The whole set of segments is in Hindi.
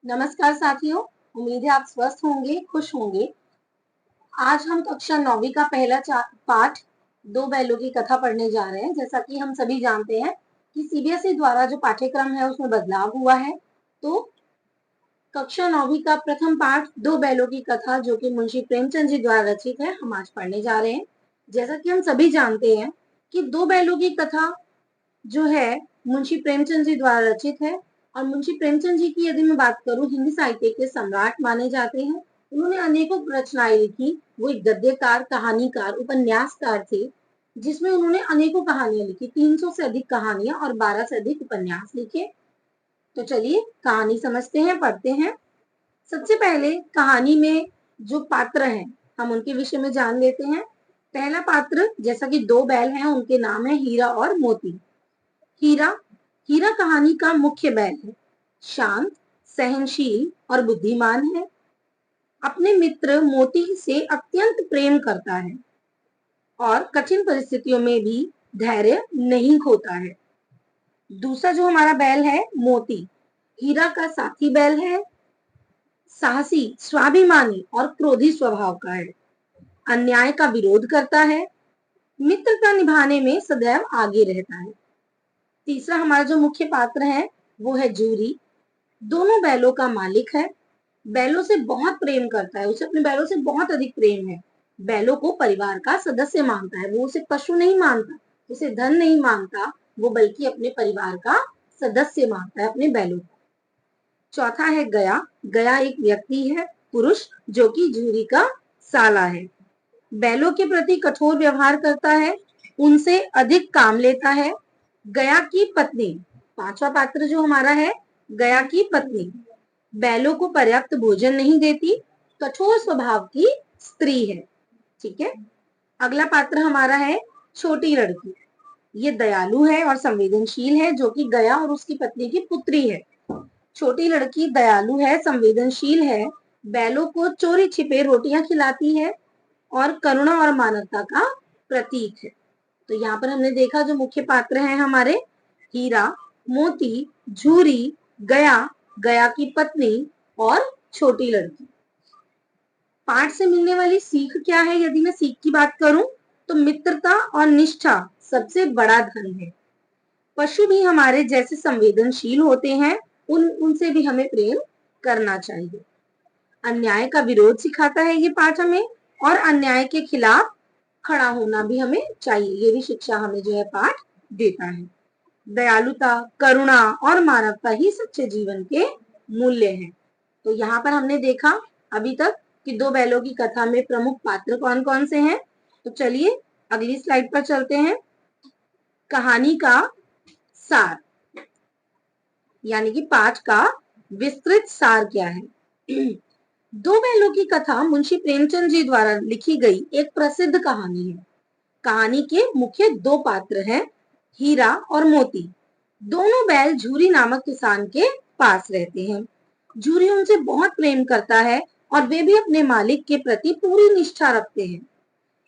नमस्कार साथियों, उम्मीद है आप स्वस्थ होंगे, खुश होंगे। आज हम कक्षा 9वीं का पहला पाठ दो बैलों की कथा पढ़ने जा रहे हैं। जैसा कि हम सभी जानते हैं कि सीबीएसई द्वारा जो पाठ्यक्रम है उसमें बदलाव हुआ है। तो कक्षा 9वीं का प्रथम पाठ दो बैलों की कथा, जो कि मुंशी प्रेमचंद जी द्वारा रचित है, हम आज पढ़ने जा रहे हैं। जैसा कि हम सभी जानते हैं कि दो बैलों की कथा जो है मुंशी प्रेमचंद जी द्वारा रचित है। और मुंशी प्रेमचंद जी की यदि मैं बात करूं, हिंदी साहित्य के सम्राट माने जाते हैं। उन्होंने अनेकों रचनाएं लिखी। वो एक गद्यकार, कहानीकार, उपन्यासकार थे, जिसमें उन्होंने अनेकों कहानियां लिखी। 300 से अधिक कहानियां और 12 से अधिक उपन्यास लिखे। तो चलिए कहानी समझते हैं, पढ़ते हैं। सबसे पहले कहानी में जो पात्र हैं, हम उनके विषय में जान लेते हैं। पहला पात्र, जैसा कि दो बैल हैं, उनके नाम है हीरा और मोती। हीरा हीरा कहानी का मुख्य बैल है। शांत, सहनशील और बुद्धिमान है। अपने मित्र मोती से अत्यंत प्रेम करता है और कठिन परिस्थितियों में भी धैर्य नहीं खोता है। दूसरा जो हमारा बैल है मोती, हीरा का साथी बैल है। साहसी, स्वाभिमानी और क्रोधी स्वभाव का है। अन्याय का विरोध करता है। मित्रता निभाने में सदैव आगे रहता है। तीसरा हमारा जो मुख्य पात्र है वो है जूरी। दोनों बैलों का मालिक है। बैलों से बहुत प्रेम करता है, उसे अपने बैलों से बहुत अधिक प्रेम है। बैलों को परिवार का सदस्य मानता है। वो उसे पशु नहीं मानता, उसे धन नहीं मानता, वो बल्कि अपने परिवार का सदस्य मानता है अपने बैलों को। चौथा है गया। गया एक व्यक्ति है, पुरुष, जो कि जूरी का साला है। बैलों के प्रति कठोर व्यवहार करता है, उनसे अधिक काम लेता है। गया की पत्नी, पांचवा पात्र जो हमारा है, गया की पत्नी, बैलों को पर्याप्त भोजन नहीं देती, कठोर स्वभाव की स्त्री है। ठीक है। अगला पात्र हमारा है छोटी लड़की। ये दयालु है और संवेदनशील है, जो कि गया और उसकी पत्नी की पुत्री है। छोटी लड़की दयालु है, संवेदनशील है, बैलों को चोरी छिपे रोटियां खिलाती है और करुणा और मानवता का प्रतीक है। तो यहाँ पर हमने देखा जो मुख्य पात्र हैं हमारे, हीरा, मोती, झूरी, गया, गया की पत्नी और छोटी लड़की। पाठ से मिलने वाली सीख क्या है? यदि मैं सीख की बात करूं तो मित्रता और निष्ठा सबसे बड़ा धन है। पशु भी हमारे जैसे संवेदनशील होते हैं, उनसे भी हमें प्रेम करना चाहिए। अन्याय का विरोध सिखाता है ये पाठ हमें, और अन्याय के खिलाफ खड़ा होना भी हमें चाहिए। ये भी शिक्षा हमें जो है पाठ देता है। दयालुता, करुणा और मानवता ही सच्चे जीवन के मूल्य हैं। तो यहाँ पर हमने देखा अभी तक कि दो बैलों की कथा में प्रमुख पात्र कौन कौन से हैं। तो चलिए अगली स्लाइड पर चलते हैं। कहानी का सार, यानी कि पाठ का विस्तृत सार क्या है? दो बैलों की कथा मुंशी प्रेमचंद जी द्वारा लिखी गई एक प्रसिद्ध कहानी है। कहानी के मुख्य दो पात्र हैं, हीरा और मोती। दोनों बैल झूरी नामक किसान के पास रहते हैं। झूरी उनसे बहुत प्रेम करता है और वे भी अपने मालिक के प्रति पूरी निष्ठा रखते हैं।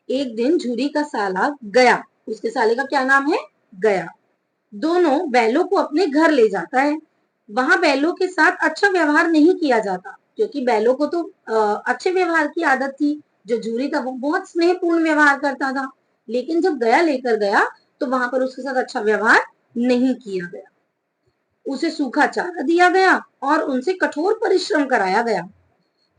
एक दिन झूरी का साला गया, उसके साले का क्या नाम है? गया, दोनों बैलों को अपने घर ले जाता है। वहां बैलों के साथ अच्छा व्यवहार नहीं किया जाता, क्योंकि बैलों को तो अच्छे व्यवहार की आदत थी। जो जूरी था वो बहुत स्नेहपूर्ण व्यवहार करता था, लेकिन जब गया लेकर गया तो वहां पर उसके साथ अच्छा व्यवहार नहीं किया गया। उसे सूखा चारा दिया गया और उनसे कठोर परिश्रम कराया गया।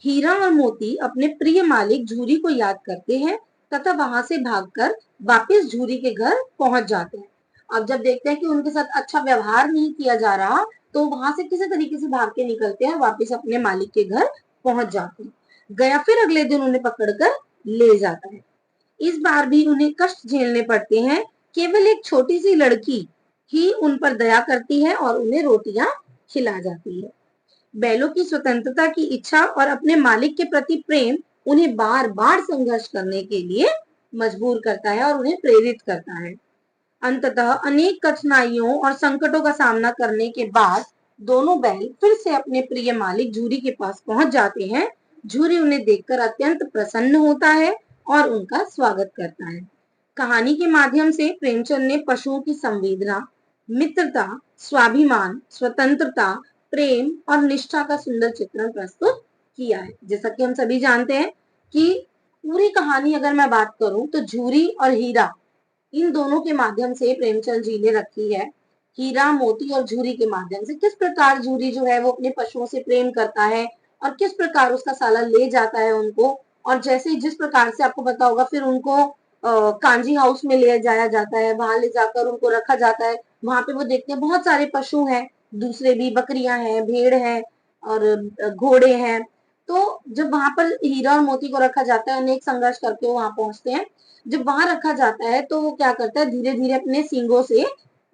हीरा और मोती अपने प्रिय मालिक झूरी को याद करते हैं तथा वहां से भागकर वापस झूरी के घर पहुंच जाते हैं। अब जब देखते हैं कि उनके साथ अच्छा व्यवहार नहीं किया जा रहा, तो वहां से किसी तरीके से भाग के निकलते हैं, वापस अपने मालिक के घर पहुंच जाते हैं। गया फिर अगले दिन उन्हें पकड़कर ले जाता है। इस बार भी उन्हें कष्ट झेलने पड़ते हैं। केवल एक छोटी सी लड़की ही उन पर दया करती है और उन्हें रोटियां खिला जाती है। बैलों की स्वतंत्रता की इच्छा और अपने मालिक के प्रति प्रेम उन्हें बार बार संघर्ष करने के लिए मजबूर करता है और उन्हें प्रेरित करता है। अंततः अनेक कठिनाइयों और संकटों का सामना करने के बाद दोनों बैल फिर से अपने प्रिय मालिक झूरी के पास पहुंच जाते हैं। झूरी उन्हें देखकर अत्यंत प्रसन्न होता है और उनका स्वागत करता है। कहानी के माध्यम से प्रेमचंद ने पशुओं की संवेदना, मित्रता, स्वाभिमान, स्वतंत्रता प्रेम और निष्ठा का सुंदर चित्रण प्रस्तुत किया है। जैसा कि हम सभी जानते हैं कि पूरी कहानी अगर मैं बात करूं तो झूरी और हीरा इन दोनों के माध्यम से प्रेमचंद जी ने रखी है। हीरा, मोती और झूरी के माध्यम से किस प्रकार झूरी जो है वो अपने पशुओं से प्रेम करता है और किस प्रकार उसका साला ले जाता है उनको, और जैसे जिस प्रकार से आपको पता होगा फिर उनको कांजी हाउस में ले जाया जाता है, वहां ले जाकर उनको रखा जाता है। वहां पे वो देखते हैं बहुत सारे पशु हैं, दूसरे भी बकरियां हैं, भेड़ है और घोड़े हैं। तो जब वहां पर हीरा और मोती को रखा जाता है, अनेक संघर्ष करके वो वहां पहुंचते हैं। जब वहां रखा जाता है तो वो क्या करता है, धीरे धीरे अपने सींगों से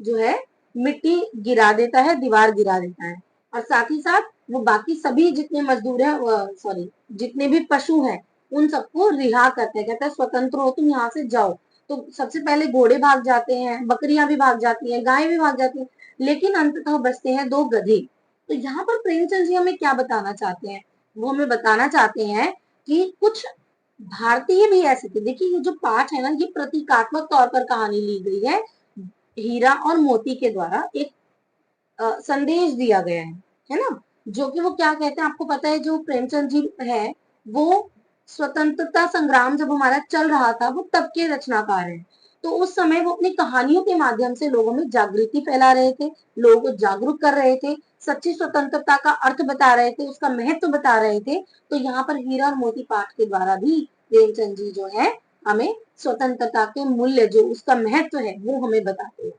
जो है मिट्टी गिरा देता है, दीवार गिरा देता है, और साथ ही साथ वो बाकी सभी जितने मजदूर हैं, सॉरी जितने भी पशु हैं उन सबको रिहा करता है, कहता है स्वतंत्र हो तुम, यहाँ से जाओ। तो सबसे पहले घोड़े भाग जाते हैं, बकरियां भी भाग जाती हैं, गायें भी भाग जाती हैं, लेकिन अंततः बचते हैं दो गधे। तो यहाँ पर प्रेमचंद जी हमें क्या बताना चाहते हैं, वो हमें बताना चाहते हैं कि कुछ भारतीय भी ऐसे थे। देखिए ये जो पाठ है ना, ये प्रतीकात्मक तौर पर कहानी ली गई है, हीरा और मोती के द्वारा एक संदेश दिया गया है ना। जो कि वो क्या कहते हैं आपको पता है, जो प्रेमचंद जी है वो स्वतंत्रता संग्राम जब हमारा चल रहा था वो तब के रचनाकार हैं। तो उस समय वो अपनी कहानियों के माध्यम से लोगों में जागृति फैला रहे थे, लोगों को जागरूक कर रहे थे, सच्ची स्वतंत्रता का अर्थ बता रहे थे, उसका महत्व बता रहे थे। तो यहाँ पर हीरा और मोती पाठ के द्वारा भी प्रेमचंद जी जो है हमें स्वतंत्रता के मूल्य, जो उसका महत्व है वो हमें बताते हैं,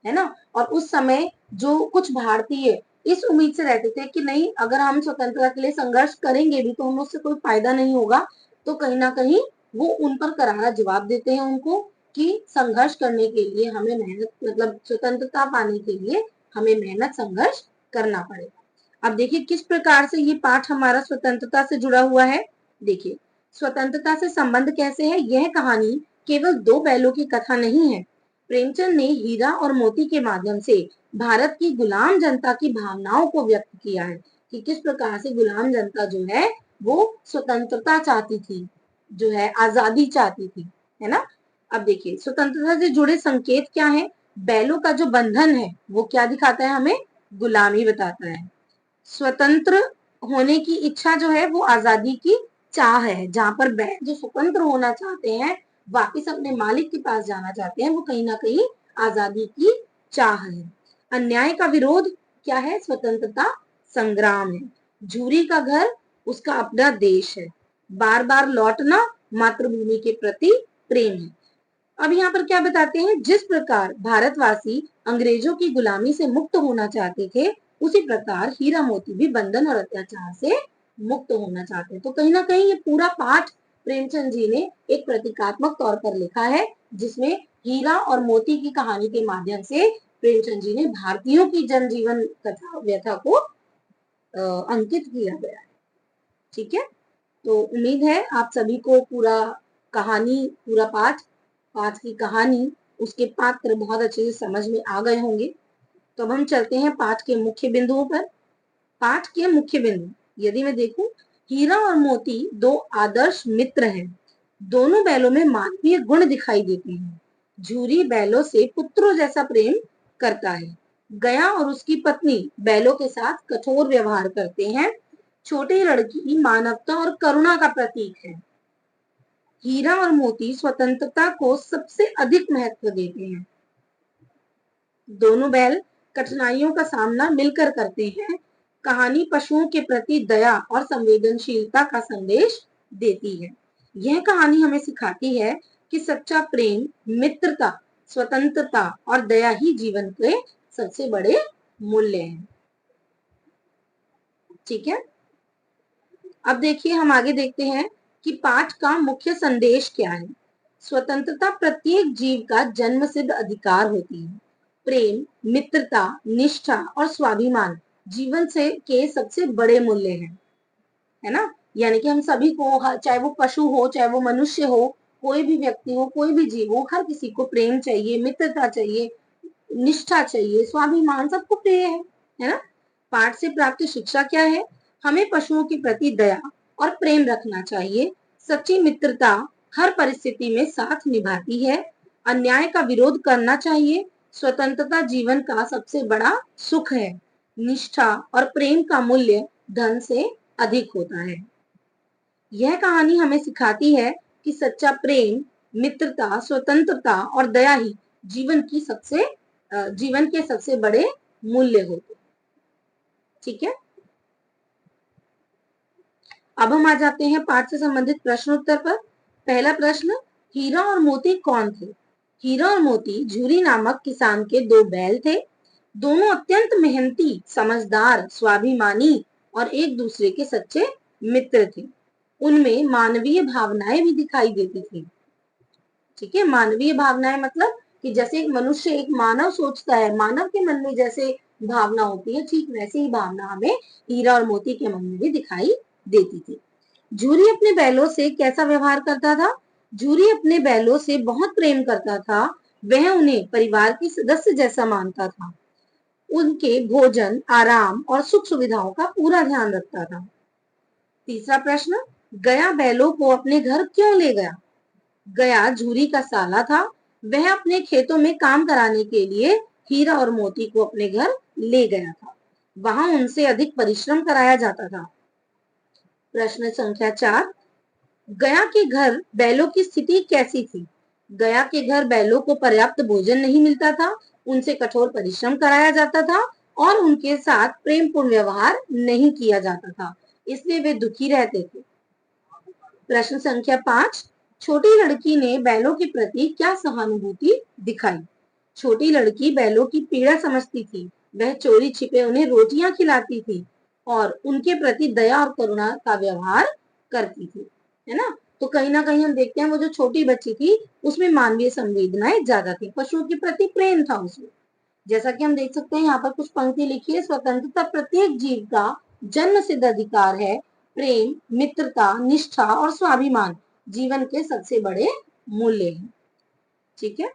है ना। और उस समय जो कुछ भारतीय इस उम्मीद से रहते थे कि नहीं, अगर हम स्वतंत्रता के लिए संघर्ष करेंगे भी तो हमें उससे कोई फायदा नहीं होगा, तो कहीं ना कहीं वो उन पर करारा जवाब देते हैं उनको कि संघर्ष करने के लिए हमें मेहनत, मतलब स्वतंत्रता पाने के लिए हमें मेहनत संघर्ष करना पड़ेगा। अब देखिए किस प्रकार से ये पाठ हमारा स्वतंत्रता से जुड़ा हुआ है। देखिए स्वतंत्रता से संबंध कैसे है, यह कहानी केवल दो बैलों की कथा नहीं है। प्रेमचंद ने हीरा और मोती के माध्यम से भारत की गुलाम जनता की भावनाओं को व्यक्त किया है कि किस प्रकार से गुलाम जनता जो है वो स्वतंत्रता चाहती थी, जो है आजादी चाहती थी, है ना। अब देखिए स्वतंत्रता से जुड़े संकेत क्या है, बैलों का जो बंधन है वो क्या दिखाता है हमें, गुलामी बताता है। स्वतंत्र होने की इच्छा जो है वो आजादी की चाह है, जहां पर बैल जो स्वतंत्र होना चाहते हैं, वापिस अपने मालिक के पास जाना चाहते हैं, वो कहीं ना कहीं आजादी की चाह है। अन्याय का विरोध क्या है, स्वतंत्रता संग्राम है। झूरी का घर उसका अपना देश है, बार बार लौटना मातृभूमि के प्रति प्रेम है। अब यहाँ पर क्या बताते हैं, जिस प्रकार भारतवासी अंग्रेजों की गुलामी से मुक्त होना चाहते थे, उसी प्रकार हीरा मोती भी बंधन और अत्याचार से मुक्त होना चाहते हैं। तो कहीं ना कहीं ये पूरा पाठ प्रेमचंद जी ने एक प्रतीकात्मक तौर पर लिखा है, जिसमें हीरा और मोती की कहानी के माध्यम से प्रेमचंद जी ने भारतीयों की जनजीवन कथा व्यथा को अंकित किया गया है। ठीक है, तो उम्मीद है आप सभी को पूरा कहानी, पूरा पाठ, पाठ की कहानी, उसके पात्र बहुत अच्छे से समझ में आ गए होंगे। तो अब हम चलते हैं पाठ के मुख्य बिंदुओं पर। पाठ के मुख्य बिंदु यदि मैं देखूं, हीरा और मोती दो आदर्श मित्र हैं, दोनों बैलों में मानवीय गुण दिखाई देते हैं। झूरी बैलों से पुत्रों जैसा प्रेम करता है, गया और उसकी पत्नी बैलों के साथ कठोर व्यवहार करते हैं। छोटी लड़की मानवता और करुणा का प्रतीक है। हीरा और मोती स्वतंत्रता को सबसे अधिक महत्व देते हैं। दोनों बैल कठिनाइयों का सामना मिलकर करते हैं। कहानी पशुओं के प्रति दया और संवेदनशीलता का संदेश देती है। यह कहानी हमें सिखाती है कि सच्चा प्रेम, मित्रता, स्वतंत्रता और दया ही जीवन के सबसे बड़े मूल्य हैं। ठीक है, अब देखिए हम आगे देखते हैं कि पाठ का मुख्य संदेश क्या है। स्वतंत्रता प्रत्येक जीव का जन्मसिद्ध अधिकार होती है। प्रेम, मित्रता, निष्ठा और स्वाभिमान जीवन से के सबसे बड़े मूल्य हैं, है ना। यानी कि हम सभी को, चाहे वो पशु हो, चाहे वो मनुष्य हो, कोई भी व्यक्ति हो, कोई भी जीव हो, हर किसी को प्रेम चाहिए, मित्रता चाहिए, निष्ठा चाहिए, स्वाभिमान सबको प्रिय है ना। पाठ से प्राप्त शिक्षा क्या है, हमें पशुओं के प्रति दया और प्रेम रखना चाहिए। सच्ची मित्रता हर परिस्थिति में साथ निभाती है। अन्याय का विरोध करना चाहिए। स्वतंत्रता जीवन का सबसे बड़ा सुख है। निष्ठा और प्रेम का मूल्य धन से अधिक होता है। यह कहानी हमें सिखाती है कि सच्चा प्रेम, मित्रता, स्वतंत्रता और दया ही जीवन के सबसे बड़े मूल्य होते हैं। ठीक है, अब हम आ जाते हैं पाठ से संबंधित प्रश्न उत्तर पर। पहला प्रश्न, हीरा और मोती कौन थे? हीरा और मोती झूरी नामक किसान के दो बैल थे। दोनों अत्यंत मेहनती, समझदार, स्वाभिमानी और एक दूसरे के सच्चे मित्र थे। उनमें मानवीय भावनाएं भी दिखाई देती थी। ठीक है, मानवीय भावनाएं मतलब कि जैसे एक मनुष्य, एक मानव सोचता है, मानव के मन में जैसे भावना होती है, ठीक वैसे ही भावना हमें हीरा और मोती के मन में भी दिखाई देती थी। झूरी अपने बैलों से कैसा व्यवहार करता था? झूरी अपने बैलों से बहुत प्रेम करता था। वह उन्हें परिवार के सदस्य जैसा मानता था। उनके भोजन, आराम और सुख सुविधाओं का पूरा ध्यान रखता था। तीसरा प्रश्न, गया बैलों को अपने घर क्यों ले गया? गया झूरी का साला था। वह अपने खेतों में काम कराने के लिए हीरा और मोती को अपने घर ले गया था। वहां उनसे अधिक परिश्रम कराया जाता था। प्रश्न संख्या 4, गया के घर बैलों की स्थिति कैसी थी? गया के घर बैलों को पर्याप्त भोजन नहीं मिलता था। उनसे कठोर परिश्रम कराया जाता था और उनके साथ प्रेमपूर्ण व्यवहार नहीं किया जाता था, इसलिए वे दुखी रहते थे। प्रश्न संख्या 5, छोटी लड़की ने बैलों के प्रति क्या सहानुभूति दिखाई? छोटी लड़की बैलों की पीड़ा समझती थी। वह चोरी छिपे उन्हें रोटियां खिलाती थी और उनके प्रति दया और करुणा का व्यवहार करती थी, है ना? तो कहीं ना कहीं हम देखते हैं वो जो छोटी बच्ची थी उसमें मानवीय संवेदनाएं ज्यादा थी, पशुओं के प्रति प्रेम था उसमें। जैसा कि हम देख सकते हैं यहाँ पर कुछ पंक्ति लिखी है, स्वतंत्रता प्रत्येक जीव का जन्म सिद्ध अधिकार है। प्रेम, मित्रता, निष्ठा और स्वाभिमान जीवन के सबसे बड़े मूल्य हैं। ठीक है,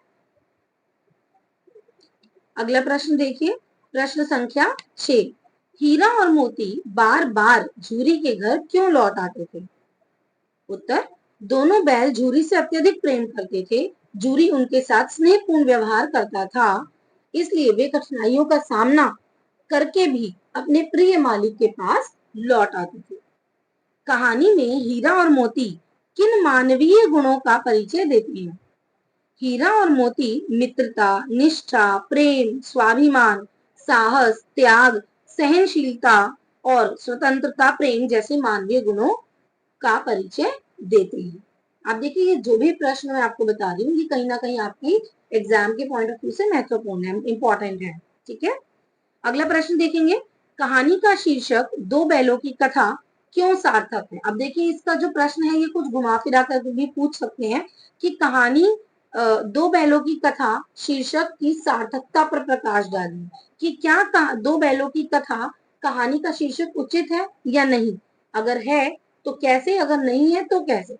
अगला प्रश्न देखिए, प्रश्न संख्या 6, हीरा और मोती बार बार झूरी के घर क्यों लौट आते थे? उत्तर, दोनों बैल झूरी से अत्यधिक प्रेम करते थे। झूरी उनके साथ स्नेहपूर्ण व्यवहार करता था, इसलिए वे कठिनाइयों का सामना करके भी अपने प्रिय मालिक के पास लौट आते थे। कहानी में हीरा और मोती किन मानवीय गुणों का परिचय देती हैं? हीरा और मोती मित्रता, निष्ठा, प्रेम, स्वाभिमान, साहस, त्याग, सहनशीलता और स्वतंत्रता प्रेम जैसे मानवीय गुणों का परिचय देते हैं। आप देखिए, ये जो भी प्रश्न मैं आपको बता रही हूँ ये कहीं ना कहीं आपकी एग्जाम के पॉइंट ऑफ व्यू से महत्वपूर्ण है, इंपॉर्टेंट है। ठीक है, अगला प्रश्न देखेंगे, कहानी का शीर्षक दो बैलों की कथा क्यों सार्थक है? अब देखिए, इसका जो प्रश्न है ये कुछ घुमा फिरा कर भी पूछ सकते हैं कि कहानी दो बैलों की कथा शीर्षक की सार्थकता पर प्रकाश डालें कि क्या दो बैलों की कथा कहानी का शीर्षक उचित है या नहीं। अगर है तो कैसे, अगर नहीं है तो कैसे।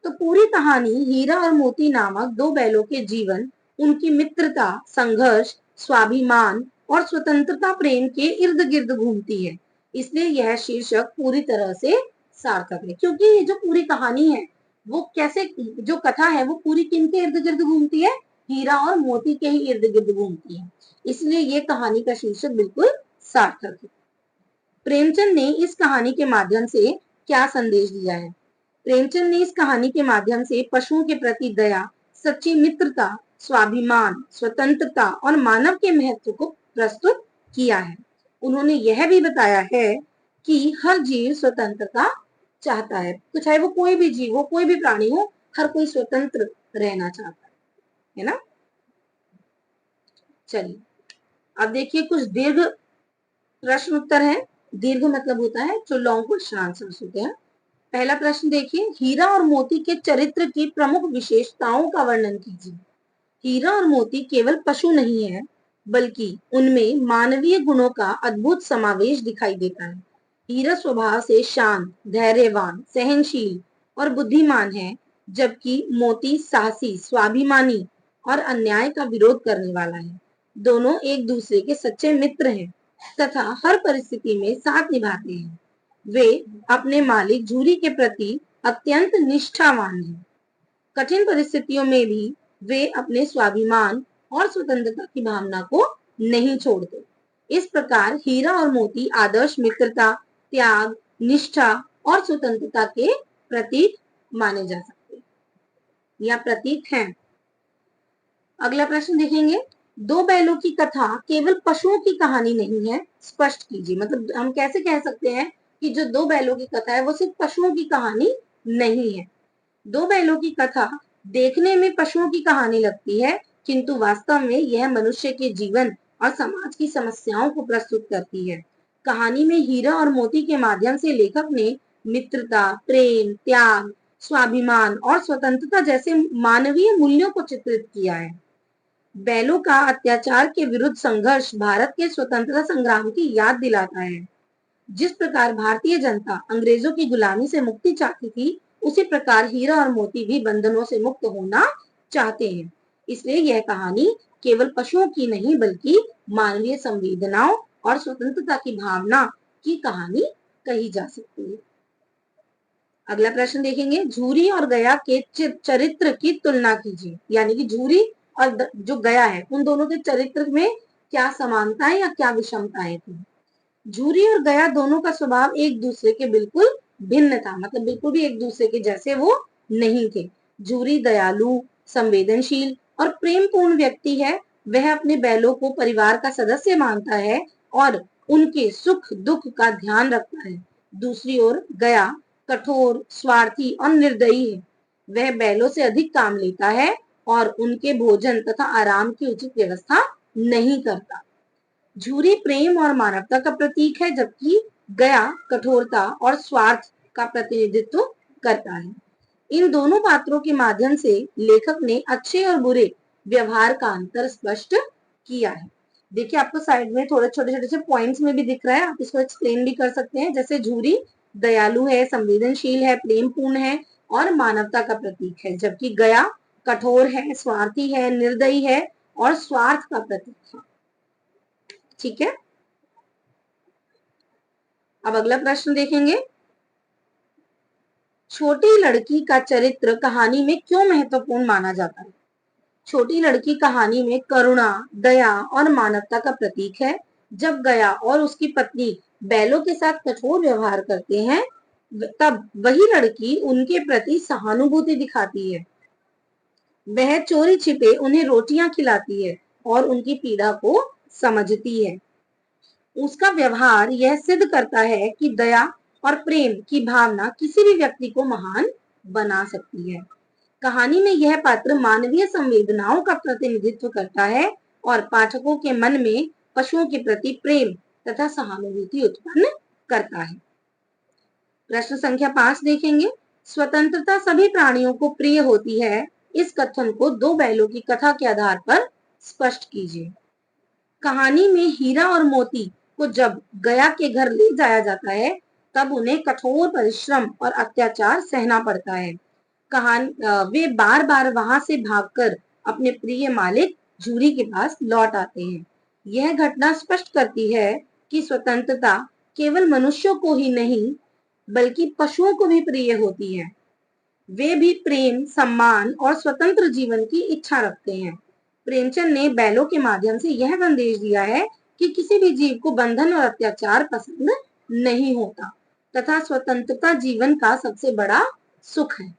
तो पूरी कहानी हीरा और मोती नामक दो बैलों के जीवन, उनकी मित्रता, संघर्ष, स्वाभिमान और स्वतंत्रता प्रेम के इर्द गिर्द घूमती है। इसलिए यह शीर्षक पूरी तरह से सार्थक है, क्योंकि ये जो पूरी कहानी है वो कैसे, जो कथा है वो पूरी किन के इर्द गिर्द घूमती है? हीरा और मोती के ही इर्द गिर्द घूमती है, इसलिए ये कहानी का शीर्षक बिल्कुल सार्थक है। प्रेमचंद ने इस कहानी के माध्यम से क्या संदेश दिया है? प्रेमचंद ने इस कहानी के माध्यम से पशुओं के प्रति दया, सच्ची मित्रता, स्वाभिमान, स्वतंत्रता और मानव के महत्व को प्रस्तुत किया है। उन्होंने यह भी बताया है कि हर जीव स्वतंत्रता चाहता है, तो चाहे वो कोई भी जीव हो, कोई भी प्राणी हो, हर कोई स्वतंत्र रहना चाहता है ना? चलिए, अब देखिए कुछ दीर्घ प्रश्न उत्तर है। दीर्घ मतलब होता है जो लॉन्ग क्वेश्चन आंसर्स होते हैं। पहला प्रश्न देखिए, हीरा और मोती के चरित्र की प्रमुख विशेषताओं का वर्णन कीजिए। हीरा और मोती केवल पशु नहीं है, बल्कि उनमें मानवीय गुणों का अद्भुत समावेश दिखाई देता है। हीरा स्वभाव से शांत, धैर्यवान, सहनशील और बुद्धिमान है, जबकि मोती साहसी, स्वाभिमानी और अन्याय का विरोध करने वाला है। दोनों एक दूसरे के सच्चे मित्र हैं तथा हर परिस्थिति में साथ निभाते हैं। वे अपने मालिक झूरी के प्रति अत्यंत निष्ठावान हैं। कठिन परिस्थितियों में भी वे अपने स्वाभिमान और स्वतंत्रता की भावना को नहीं छोड़ते। इस प्रकार हीरा और मोती आदर्श मित्रता, त्याग, निष्ठा और स्वतंत्रता के प्रतीक माने जा सकते हैं या प्रतीक हैं। अगला प्रश्न देखेंगे, दो बैलों की कथा केवल पशुओं की कहानी नहीं है, स्पष्ट कीजिए। मतलब हम कैसे कह सकते हैं कि जो दो बैलों की कथा है वो सिर्फ पशुओं की कहानी नहीं है। दो बैलों की कथा देखने में पशुओं की कहानी लगती है, किंतु वास्तव में यह मनुष्य के जीवन और समाज की समस्याओं को प्रस्तुत करती है। कहानी में हीरा और मोती के माध्यम से लेखक ने मित्रता, प्रेम, त्याग, स्वाभिमान और स्वतंत्रता जैसे मानवीय मूल्यों को चित्रित किया है। बैलों का अत्याचार के विरुद्ध संघर्ष भारत के स्वतंत्रता संग्राम की याद दिलाता है। जिस प्रकार भारतीय जनता अंग्रेजों की गुलामी से मुक्ति चाहती थी, उसी प्रकार हीरा और मोती भी बंधनों से मुक्त होना चाहते हैं। इसलिए यह कहानी केवल पशुओं की नहीं बल्कि मानवीय संवेदनाओं और स्वतंत्रता की भावना की कहानी कही जा सकती है। अगला प्रश्न देखेंगे, झूरी और गया के चरित्र की तुलना कीजिए। यानी कि झूरी और जो गया है उन दोनों के चरित्र में क्या समानताएं या क्या विषमताएं थी। झूरी और गया दोनों का स्वभाव एक दूसरे के बिल्कुल भिन्न था, मतलब बिल्कुल भी एक दूसरे के जैसे वो नहीं थे। झूरी दयालु, संवेदनशील और प्रेमपूर्ण व्यक्ति है। वह अपने बैलों को परिवार का सदस्य मानता है और उनके सुख दुख का ध्यान रखता है। दूसरी ओर गया कठोर, स्वार्थी और निर्दयी है। वह बैलों से अधिक काम लेता है और उनके भोजन तथा आराम की उचित व्यवस्था नहीं करता। झूरी प्रेम और मानवता का प्रतीक है, जबकि गया कठोरता और स्वार्थ का प्रतिनिधित्व करता है। इन दोनों पात्रों के माध्यम से लेखक ने अच्छे और बुरे व्यवहार का अंतर स्पष्ट किया है। देखिए आपको साइड में थोड़े छोटे छोटे से पॉइंट्स में भी दिख रहा है, आप इसको एक्सप्लेन भी कर सकते हैं। जैसे झूरी दयालु है, संवेदनशील है, प्रेमपूर्ण है और मानवता का प्रतीक है, जबकि गया कठोर है, स्वार्थी है, निर्दयी है और स्वार्थ का प्रतीक है। ठीक है, अब अगला प्रश्न देखेंगे, छोटी लड़की का चरित्र कहानी में क्यों महत्वपूर्ण माना जाता है। छोटी लड़की कहानी में करुणा, दया और मानवता का प्रतीक है। जब गया और उसकी पत्नी बैलों के साथ कठोर व्यवहार करते हैं, तब वही लड़की उनके प्रति सहानुभूति दिखाती है। वह चोरी छिपे उन्हें रोटियां खिलाती है और उनकी पीड़ा को समझती है। उसका व्यवहार यह सिद्ध करता है कि दया और प्रेम की भावना किसी भी व्यक्ति को महान बना सकती है। कहानी में यह पात्र मानवीय संवेदनाओं का प्रतिनिधित्व करता है और पाठकों के मन में पशुओं के प्रति प्रेम तथा सहानुभूति उत्पन्न करता है। प्रश्न संख्या 5 देखेंगे, स्वतंत्रता सभी प्राणियों को प्रिय होती है। इस कथन को दो बैलों की कथा के आधार पर स्पष्ट कीजिए। कहानी में हीरा और मोती को जब गया के घर ले जाया जाता है, तब उन्हें कठोर परिश्रम और अत्याचार सहना पड़ता है। वे बार बार वहां से भागकर अपने प्रिय मालिक झूरी के पास लौट आते हैं। यह घटना स्पष्ट करती है कि स्वतंत्रता केवल मनुष्यों को ही नहीं बल्कि पशुओं को भी प्रिय होती है। वे भी प्रेम, सम्मान और स्वतंत्र जीवन की इच्छा रखते हैं। प्रेमचंद ने बैलों के माध्यम से यह संदेश दिया है कि किसी भी जीव को बंधन और अत्याचार पसंद नहीं होता तथा स्वतंत्रता जीवन का सबसे बड़ा सुख है।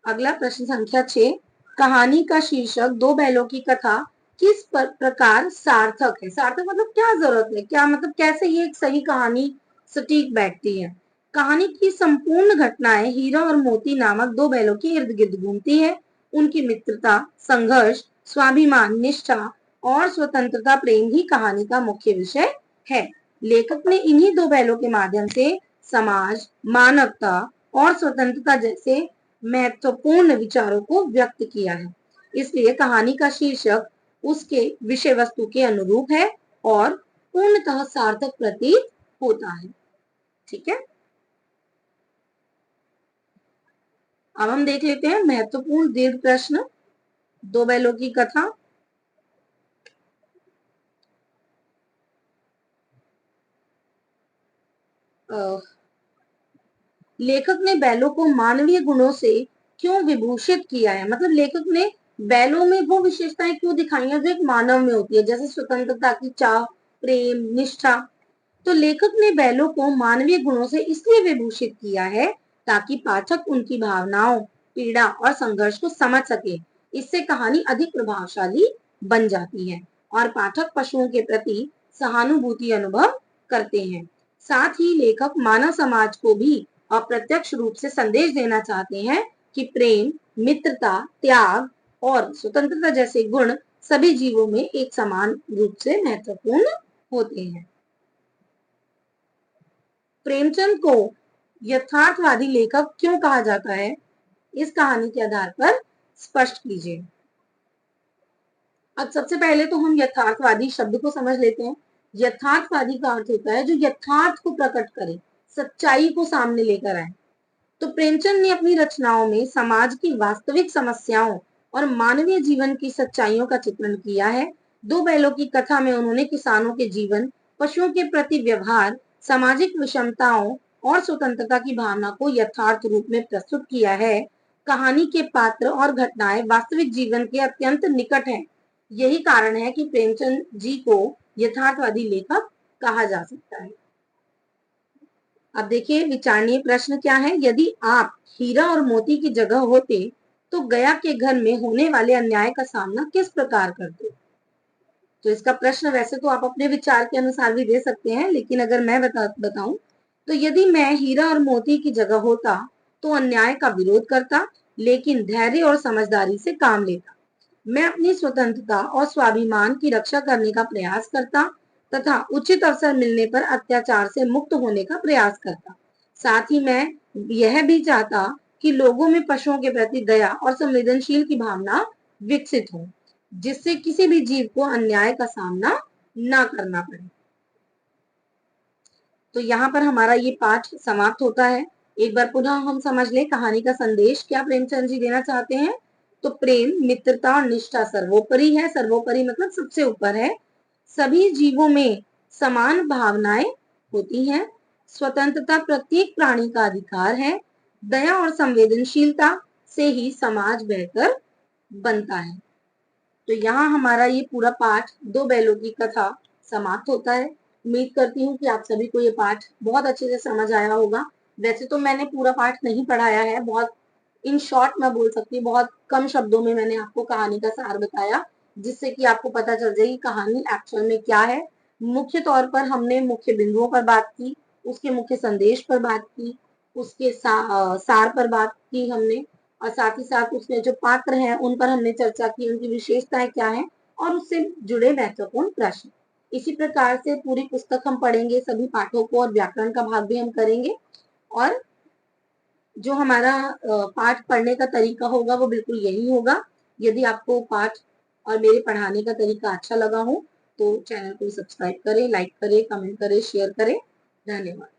अगला प्रश्न संख्या 6, कहानी का शीर्षक दो बैलों की कथा किस प्रकार सार्थक है। सार्थक मतलब क्या जरूरत है, क्या मतलब कैसे ये एक सही कहानी सटीक बैठती है। कहानी की संपूर्ण घटनाएं हीरा और मोती नामक दो बैलों के इर्द गिर्द घूमती है। उनकी मित्रता, संघर्ष, स्वाभिमान, निष्ठा और स्वतंत्रता प्रेम ही कहानी का मुख्य विषय है। लेखक ने इन्हीं दो बैलों के माध्यम से समाज, मानवता और स्वतंत्रता जैसे महत्वपूर्ण विचारों को व्यक्त किया है। इसलिए कहानी का शीर्षक उसके विषय वस्तु के अनुरूप है और पूर्णतः सार्थक प्रतीत होता है। ठीक है, अब हम देख लेते हैं महत्वपूर्ण दीर्घ प्रश्न, दो बैलों की कथा। लेखक ने बैलों को मानवीय गुणों से क्यों विभूषित किया है। मतलब लेखक ने बैलों में वो विशेषताएं क्यों दिखाई हैं जो एक मानव में होती है, जैसे स्वतंत्रता की चाह, प्रेम, निष्ठा। तो लेखक ने बैलों को मानवीय गुणों से इसलिए विभूषित किया है ताकि पाठक उनकी भावनाओं, पीड़ा और संघर्ष को समझ सके। इससे कहानी अधिक प्रभावशाली बन जाती है और पाठक पशुओं के प्रति सहानुभूति अनुभव करते हैं। साथ ही लेखक मानव समाज को भी अप्रत्यक्ष रूप से संदेश देना चाहते हैं कि प्रेम, मित्रता, त्याग और स्वतंत्रता जैसे गुण सभी जीवों में एक समान रूप से महत्वपूर्ण होते हैं। प्रेमचंद को यथार्थवादी लेखक क्यों कहा जाता है, इस कहानी के आधार पर स्पष्ट कीजिए। अब सबसे पहले तो हम यथार्थवादी शब्द को समझ लेते हैं। यथार्थवादी का अर्थ होता है जो यथार्थ को प्रकट करे, सच्चाई को सामने लेकर आए। तो प्रेमचंद ने अपनी रचनाओं में समाज की वास्तविक समस्याओं और मानवीय जीवन की सच्चाइयों का चित्रण किया है। दो बैलों की कथा में उन्होंने किसानों के जीवन, पशुओं के प्रति व्यवहार, सामाजिक विषमताओं और स्वतंत्रता की भावना को यथार्थ रूप में प्रस्तुत किया है। कहानी के पात्र और घटनाएं वास्तविक जीवन के अत्यंत निकट हैं। यही कारण है कि प्रेमचंद जी को यथार्थवादी लेखक कहा जा सकता है। अब देखिए विचारणीय प्रश्न क्या है। यदि आप हीरा और मोती की जगह होते तो गया के घर में होने वाले अन्याय का सामना किस प्रकार करते? तो इसका प्रश्न वैसे तो आप अपने विचार के अनुसार भी दे सकते हैं, लेकिन अगर मैं बताऊं तो यदि मैं हीरा और मोती की जगह होता तो अन्याय का विरोध करता, लेकिन धैर्य और समझदारी से काम लेता। मैं अपनी स्वतंत्रता और स्वाभिमान की रक्षा करने का प्रयास करता तथा उचित अवसर मिलने पर अत्याचार से मुक्त होने का प्रयास करता। साथ ही मैं यह भी चाहता कि लोगों में पशुओं के प्रति दया और संवेदनशील की भावना विकसित हो, जिससे किसी भी जीव को अन्याय का सामना ना करना पड़े। तो यहाँ पर हमारा ये पाठ समाप्त होता है। एक बार पुनः हम समझ लें कहानी का संदेश क्या प्रेमचंद जी देना चाहते हैं। तो प्रेम, मित्रता और निष्ठा सर्वोपरि है। सर्वोपरि मतलब सबसे ऊपर है। सभी जीवों में समान भावनाएं होती हैं। स्वतंत्रता प्रत्येक प्राणी का अधिकार है। दया और संवेदनशीलता से ही समाज बेहतर बनता है। तो यहाँ हमारा ये पूरा पाठ दो बैलों की कथा समाप्त होता है। उम्मीद करती हूँ कि आप सभी को ये पाठ बहुत अच्छे से समझ आया होगा। वैसे तो मैंने पूरा पाठ नहीं पढ़ाया है, बहुत इन शॉर्ट मैं बोल सकती हूँ, बहुत कम शब्दों में मैंने आपको कहानी का सार बताया, जिससे कि आपको पता चल जाएगी कहानी एक्चुअल में क्या है। मुख्य तौर पर हमने मुख्य बिंदुओं पर बात की, उसके मुख्य संदेश पर बात की, उसके सार पर बात की हमने, और साथ ही साथ उसमें जो पात्र हैं उन पर हमने चर्चा की, उनकी विशेषताएं क्या है और उससे जुड़े महत्वपूर्ण प्रश्न। इसी प्रकार से पूरी पुस्तक हम पढ़ेंगे, सभी पाठों को, और व्याकरण का भाग भी हम करेंगे। और जो हमारा पाठ पढ़ने का तरीका होगा वो बिल्कुल यही होगा। यदि आपको पाठ और मेरे पढ़ाने का तरीका अच्छा लगा हो तो चैनल को सब्सक्राइब करें, लाइक करें, कमेंट करें, शेयर करें। धन्यवाद।